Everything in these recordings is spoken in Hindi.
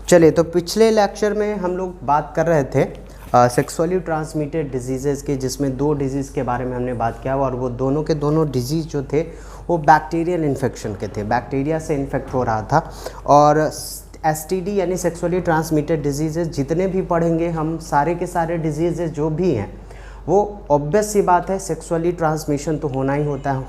चलिए, तो पिछले लेक्चर में हम लोग बात कर रहे थे सेक्सुअली ट्रांसमिटेड डिजीज़ेज़ के, जिसमें दो डिजीज़ के बारे में हमने बात किया और वो दोनों के दोनों डिजीज़ जो थे वो बैक्टीरियल इन्फेक्शन के थे, बैक्टीरिया से इन्फेक्ट हो रहा था। और एसटीडी यानी सेक्सुअली ट्रांसमिटेड डिजीज़ेज़ जितने भी पढ़ेंगे हम, सारे के सारे डिजीज़ेज़ जो भी हैं वो ऑब्वियस सी बात है सेक्सुअली ट्रांसमिशन तो होना ही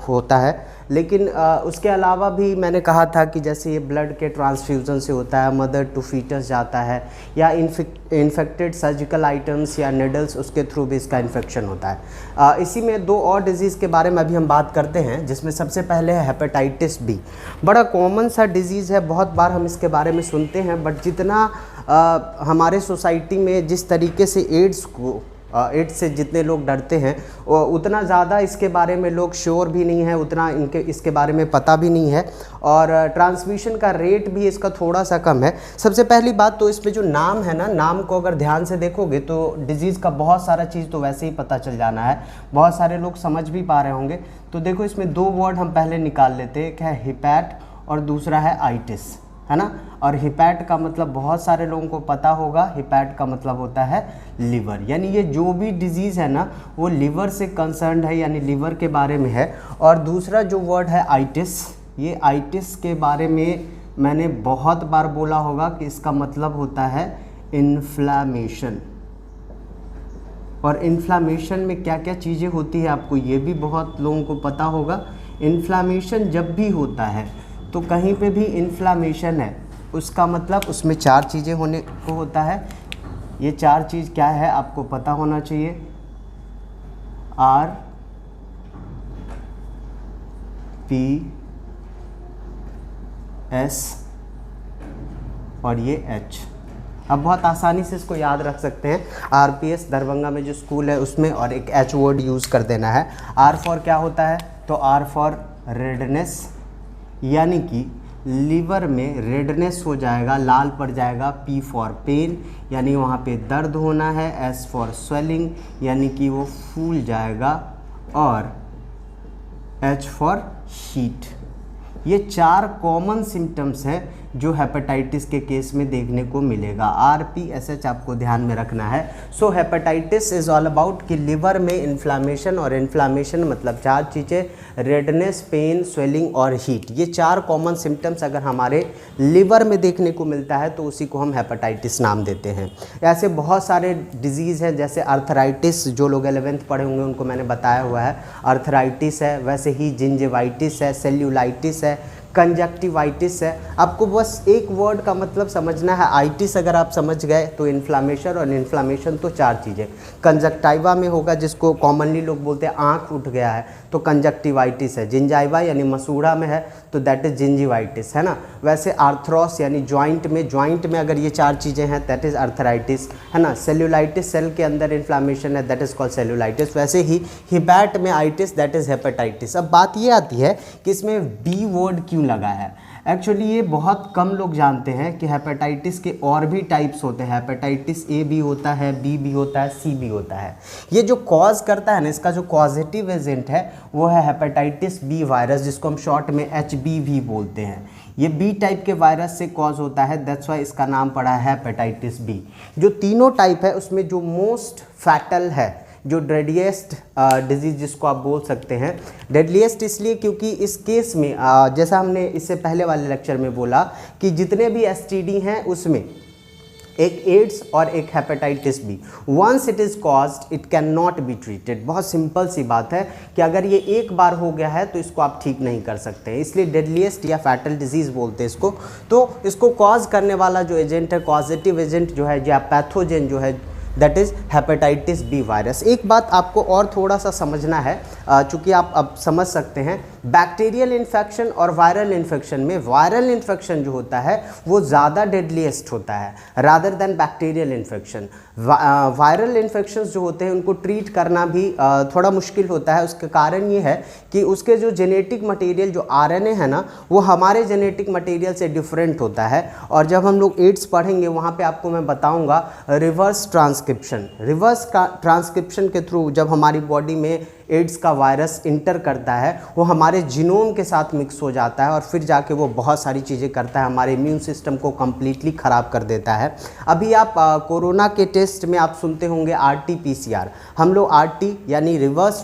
होता है। लेकिन उसके अलावा भी मैंने कहा था कि जैसे ये ब्लड के ट्रांसफ्यूज़न से होता है, मदर टू फीटस जाता है, या इन्फेक्टेड सर्जिकल आइटम्स या निडल्स, उसके थ्रू भी इसका इन्फेक्शन होता है। इसी में दो और डिजीज़ के बारे में अभी हम बात करते हैं, जिसमें सबसे पहले है हेपेटाइटिस बी। बड़ा कॉमन सा डिजीज़ है, बहुत बार हम इसके बारे में सुनते हैं, बट जितना हमारे सोसाइटी में जिस तरीके से एड्स से जितने लोग डरते हैं उतना ज़्यादा इसके बारे में लोग श्योर भी नहीं है, उतना इसके बारे में पता भी नहीं है, और ट्रांसमिशन का रेट भी इसका थोड़ा सा कम है। सबसे पहली बात तो इसमें जो नाम है ना, नाम को अगर ध्यान से देखोगे तो डिजीज़ का बहुत सारा चीज़ तो वैसे ही पता चल जाना है, बहुत सारे लोग समझ भी पा रहे होंगे। तो देखो, इसमें दो वर्ड हम पहले निकाल लेते हैं, एक है हिपैट और दूसरा है आइटिस, है ना। और हिपैट का मतलब बहुत सारे लोगों को पता होगा, हिपैट का मतलब होता है लिवर, यानी ये जो भी डिजीज़ है ना वो लिवर से कंसर्न्ड है, यानी लिवर के बारे में है। और दूसरा जो वर्ड है आइटिस, ये आइटिस के बारे में मैंने बहुत बार बोला होगा कि इसका मतलब होता है इन्फ्लामेशन। और इन्फ्लामेशन में क्या क्या चीज़ें होती है आपको ये भी बहुत लोगों को पता होगा। इन्फ्लामेशन जब भी होता है तो कहीं पे भी इन्फ्लामेशन है, उसका मतलब उसमें चार चीज़ें होने को होता है। ये चार चीज़ क्या है आपको पता होना चाहिए, आर पी एस और ये एच। अब बहुत आसानी से इसको याद रख सकते हैं। आरपीएस दरभंगा में जो स्कूल है उसमें, और एक एच वर्ड यूज़ कर देना है। आर फॉर क्या होता है, तो आर फॉर रेडनेस, यानी कि लीवर में रेडनेस हो जाएगा, लाल पड़ जाएगा। पी फॉर पेन, यानी वहाँ पे दर्द होना है। एस फॉर स्वेलिंग, यानी कि वो फूल जाएगा। और एच फॉर हीट। ये चार कॉमन सिम्टम्स हैं जो हेपेटाइटिस के केस में देखने को मिलेगा। RPSH आपको ध्यान में रखना है। सो हेपेटाइटिस इज़ ऑल अबाउट कि लिवर में इन्फ्लामेशन, और इन्फ्लामेशन मतलब चार चीज़ें, रेडनेस, पेन, स्वेलिंग और हीट। ये चार कॉमन सिम्टम्स अगर हमारे लिवर में देखने को मिलता है तो उसी को हम हेपेटाइटिस नाम देते हैं। ऐसे बहुत सारे डिजीज़ हैं, जैसे अर्थराइटिस, जो लोग 11th पढ़े होंगे उनको मैंने बताया हुआ है, अर्थराइटिस है। वैसे ही जिंजिवाइटिस है, सेल्यूलाइटिस है, कंजक्टिवाइटिस है। आपको बस एक वर्ड का मतलब समझना है, आइटिस अगर आप समझ गए तो इन्फ्लामेशन, और इन्फ्लामेशन तो चार चीज़ें। कंजक्टाइवा में होगा, जिसको कॉमनली लोग बोलते हैं आँख उठ गया है, तो कंजक्टिवाइटिस है। जिंजाइवा यानी मसूड़ा में है तो दैट इज़ जिंजिवाइटिस, है ना। वैसे आर्थ्रोस यानी जॉइंट में अगर ये चार चीज़ें हैं दैट इज़ अर्थराइटिस, है ना। सेल्यूलाइटिस, सेल के अंदर इन्फ्लामेशन है, दैट इज़ कॉल्ड सेल्यूलाइटिस। वैसे ही हिपैट में आइटिस, दैट इज़ हेपेटाइटिस। अब बात ये आती है कि इसमें बी वर्ड क्यों लगा है। एक्चुअली ये बहुत कम लोग जानते हैं कि हेपेटाइटिस के और भी टाइप्स होते हैं। हेपेटाइटिस ए भी होता है, बी भी होता है, सी भी होता है। ये जो कॉज करता है ना, इसका जो कॉजेटिव एजेंट है वो है हेपेटाइटिस बी वायरस, जिसको हम शॉर्ट में HBV बोलते हैं। ये बी टाइप के वायरस से कॉज होता है, दैट्स वाई इसका नाम पड़ा है हेपेटाइटिस बी। जो तीनों टाइप है उसमें जो मोस्ट फैटल है, जो डेडलीस्ट डिजीज़ जिसको आप बोल सकते हैं, डेडलीस्ट इसलिए क्योंकि इस केस में जैसा हमने इससे पहले वाले लेक्चर में बोला कि जितने भी STD हैं उसमें एक एड्स और एक hepatitis B, once it is caused it can not be treated. बहुत सिंपल सी बात है कि अगर ये एक बार हो गया है तो इसको आप ठीक नहीं कर सकते हैं, इसलिए डेडलीस्ट या फैटल डिजीज़ बोलते हैं इसको। तो इसको कॉज करने वाला जो एजेंट है, कॉजेटिव एजेंट जो है, या पैथोजेन जो है, that is hepatitis B virus. एक बात आपको और थोड़ा सा समझना है, चूँकि आप अब समझ सकते हैं, बैक्टीरियल इन्फेक्शन और वायरल इन्फेक्शन में वायरल इन्फेक्शन जो होता है वो ज़्यादा डेडलीस्ट होता है rather than bacterial infection. Viral infections जो होते हैं उनको ट्रीट करना भी थोड़ा मुश्किल होता है। उसका कारण ये है कि उसके जो जेनेटिक मटेरियल, जो RNA है ना, वो हमारे जेनेटिक मटेरियल से डिफरेंट होता है। और जब हम लोग एड्स पढ़ेंगे वहाँ पे आपको मैं बताऊँगा रिवर्स ट्रांसक्रिप्शन के थ्रू जब हमारी बॉडी में एड्स का वायरस इंटर करता है वो हमारे जीनोम के साथ मिक्स हो जाता है और फिर जाके वो बहुत सारी चीज़ें करता है, हमारे इम्यून सिस्टम को कम्प्लीटली ख़राब कर देता है। अभी आप कोरोना के टेस्ट में आप सुनते होंगे RT-PCR, हम लोग RT यानी रिवर्स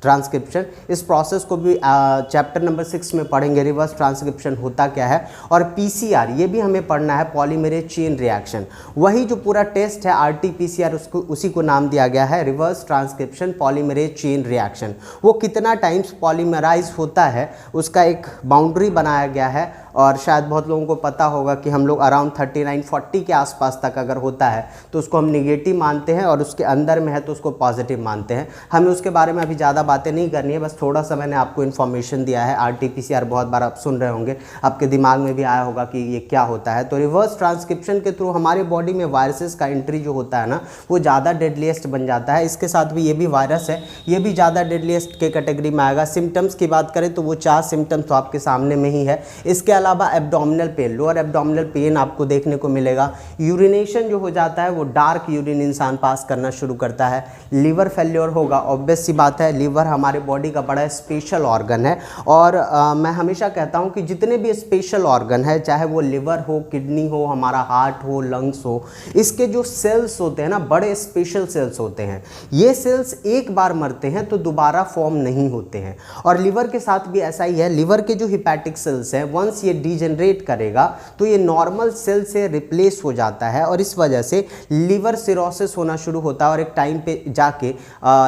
ट्रांसक्रिप्शन, इस प्रोसेस को भी चैप्टर नंबर 6 में पढ़ेंगे, रिवर्स ट्रांसक्रिप्शन होता क्या है। और PCR ये भी हमें पढ़ना है, पॉलीमरेज चेन रिएक्शन। वही जो पूरा टेस्ट है RT-PCR उसको उसी को नाम दिया गया है reverse transcription polymerase chain reaction. वो कितना टाइम्स पॉलीमराइज होता है उसका एक बाउंड्री बनाया गया है और शायद बहुत लोगों को पता होगा कि हम लोग अराउंड 39-40 के आसपास तक अगर होता है तो उसको हम नेगेटिव मानते हैं और उसके अंदर में है तो उसको पॉजिटिव मानते हैं। हमें उसके बारे में अभी ज़्यादा बातें नहीं करनी है, बस थोड़ा सा मैंने आपको इन्फॉर्मेशन दिया है। RT-PCR बहुत बार आप सुन रहे होंगे, आपके दिमाग में भी आया होगा कि ये क्या होता है। तो रिवर्स ट्रांसक्रिप्शन के थ्रू हमारे बॉडी में वायरसेस का एंट्री जो होता है ना वो ज़्यादा डेडलीस्ट बन जाता है। इसके साथ भी ये भी वायरस है, ये भी ज़्यादा डेडलीस्ट के कैटेगरी में आएगा। सिम्टम्स की बात करें तो वो 4 सिम्टम्स तो आपके सामने में ही है। इसके अलावा abdominal pain, lower abdominal pain आपको देखने को मिलेगा। यूरिनेशन जो हो जाता है वो डार्क यूरिन इंसान पास करना शुरू करता है। लीवर फेल्योर होगा, ऑब्वियस सी बात है, लीवर हमारे बॉडी का बड़ा स्पेशल ऑर्गन है और मैं हमेशा कहता हूँ कि जितने भी स्पेशल ऑर्गन है, चाहे वो लिवर हो, किडनी हो, हमारा हार्ट हो, लंग्स हो, इसके जो सेल्स होते हैं ना बड़े स्पेशल सेल्स होते हैं। ये सेल्स एक बार मरते हैं तो दोबारा फॉर्म नहीं होते हैं और लिवर के साथ भी ऐसा ही है। लिवर के जो हिपैटिक सेल्स हैं वंस ये डीजनरेट करेगा तो ये नॉर्मल सेल से रिप्लेस हो जाता है और इस वजह से लिवर सिरोसिस होना शुरू होता है और एक टाइम पे जाके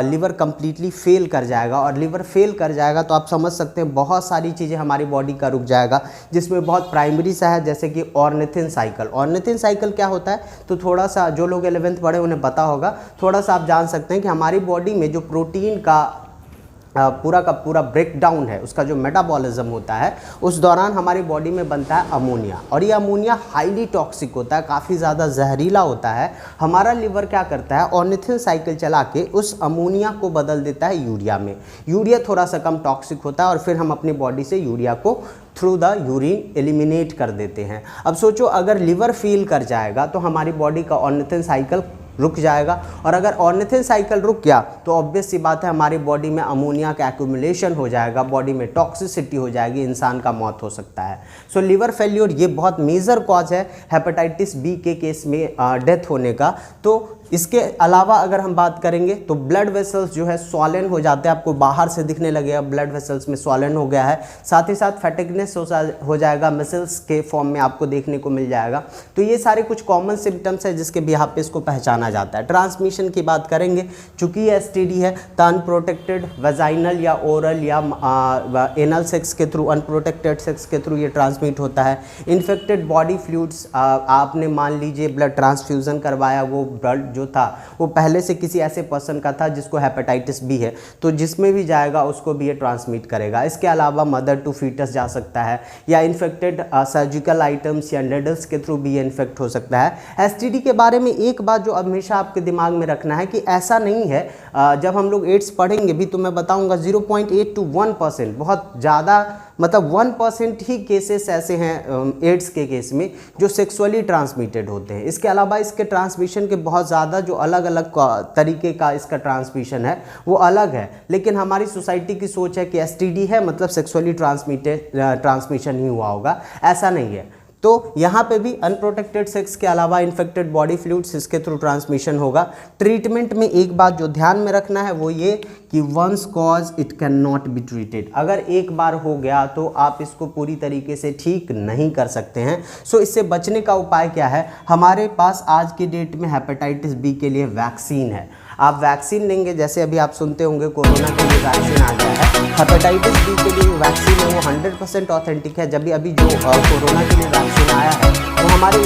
लिवर कंप्लीटली फेल कर जाएगा और लिवर फेल कर जाएगा तो आप समझ सकते हैं बहुत सारी चीज़ें हमारी बॉडी का रुक जाएगा, जिसमें बहुत प्राइमरी सा है जैसे कि ऑर्निथिन साइकिल। ऑर्निथिन साइकिल क्या होता है तो थोड़ा सा जो लोग 11th पढ़े उन्हें पता होगा, थोड़ा सा आप जान सकते हैं कि हमारी बॉडी में जो प्रोटीन का पूरा का पूरा ब्रेकडाउन है, उसका जो मेटाबॉलिज्म होता है उस दौरान हमारी बॉडी में बनता है अमोनिया और ये अमोनिया हाईली टॉक्सिक होता है, काफ़ी ज़्यादा जहरीला होता है। हमारा लिवर क्या करता है, ऑर्निथिन साइकिल चला के उस अमोनिया को बदल देता है यूरिया में। यूरिया थोड़ा सा कम टॉक्सिक होता है और फिर हम अपनी बॉडी से यूरिया को थ्रू द यूरिन एलिमिनेट कर देते हैं। अब सोचो अगर लिवर फेल कर जाएगा तो हमारी बॉडी का ऑर्निथिन साइकिल रुक जाएगा और अगर ऑर्निथिन साइकिल रुक गया तो ऑब्वियस सी बात है हमारी बॉडी में अमोनिया का एक्यूमुलेशन हो जाएगा, बॉडी में टॉक्सिसिटी हो जाएगी, इंसान का मौत हो सकता है। सो लिवर फेल्योर ये बहुत मेजर कॉज है हेपेटाइटिस बी के केस में डेथ होने का। तो इसके अलावा अगर हम बात करेंगे तो ब्लड वेसल्स जो है स्वॉलन हो जाते हैं, आपको बाहर से दिखने लगेगा ब्लड वेसल्स में स्वॉलन हो गया है। साथ ही साथ फैटिगनेस हो जाएगा, मसल्स के फॉर्म में आपको देखने को मिल जाएगा। तो ये सारे कुछ कॉमन सिम्टम्स है जिसके बिहाफ पे इसको पहचाना जाता है। ट्रांसमिशन की बात करेंगे, चूंकि ये STD है तो अनप्रोटेक्टेड वेजाइनल या ओरल या एनल सेक्स के थ्रू, अनप्रोटेक्टेड सेक्स के थ्रू ये ट्रांसमिट होता है। इन्फेक्टेड बॉडी फ्लूइड्स, आपने मान लीजिए ब्लड ट्रांसफ्यूज़न करवाया, वो ब्लड जो था वो पहले से किसी ऐसे पर्सन का था जिसको हेपेटाइटिस बी है, तो जिसमें भी जाएगा उसको भी ये ट्रांसमिट करेगा। इसके अलावा मदर टू फीटस जा सकता है या इन्फेक्टेड सर्जिकल आइटम्स या नेडल्स के थ्रू भी ये इन्फेक्ट हो सकता है। STD के बारे में एक बात जो हमेशा आपके दिमाग में रखना है कि ऐसा नहीं है, जब हम लोग एड्स पढ़ेंगे भी तो मैं बताऊंगा 0.8 to 1%, बहुत ज़्यादा मतलब 1% ही केसेस ऐसे हैं एड्स के केस में जो सेक्सुअली ट्रांसमिटेड होते हैं। इसके अलावा इसके ट्रांसमिशन के बहुत ज़्यादा जो अलग अलग तरीके का इसका ट्रांसमिशन है वो अलग है, लेकिन हमारी सोसाइटी की सोच है कि STD है मतलब सेक्सुअली ट्रांसमिशन ही हुआ होगा, ऐसा नहीं है। तो यहाँ पे भी अनप्रोटेक्टेड सेक्स के अलावा इन्फेक्टेड बॉडी फ्लूइड्स इसके थ्रू ट्रांसमिशन होगा। ट्रीटमेंट में एक बात जो ध्यान में रखना है वो ये कि once cause it can not be treated, अगर एक बार हो गया तो आप इसको पूरी तरीके से ठीक नहीं कर सकते हैं। सो इससे बचने का उपाय क्या है, हमारे पास आज की डेट में हेपेटाइटिस बी के लिए वैक्सीन है। आप वैक्सीन लेंगे, जैसे अभी आप सुनते होंगे कोरोना के लिए वैक्सीन आ गया है, हेपेटाइटिस बी के लिए वैक्सीन है वो 100% ऑथेंटिक है। जब भी अभी जो कोरोना के लिए वैक्सीन आया है वो हमारे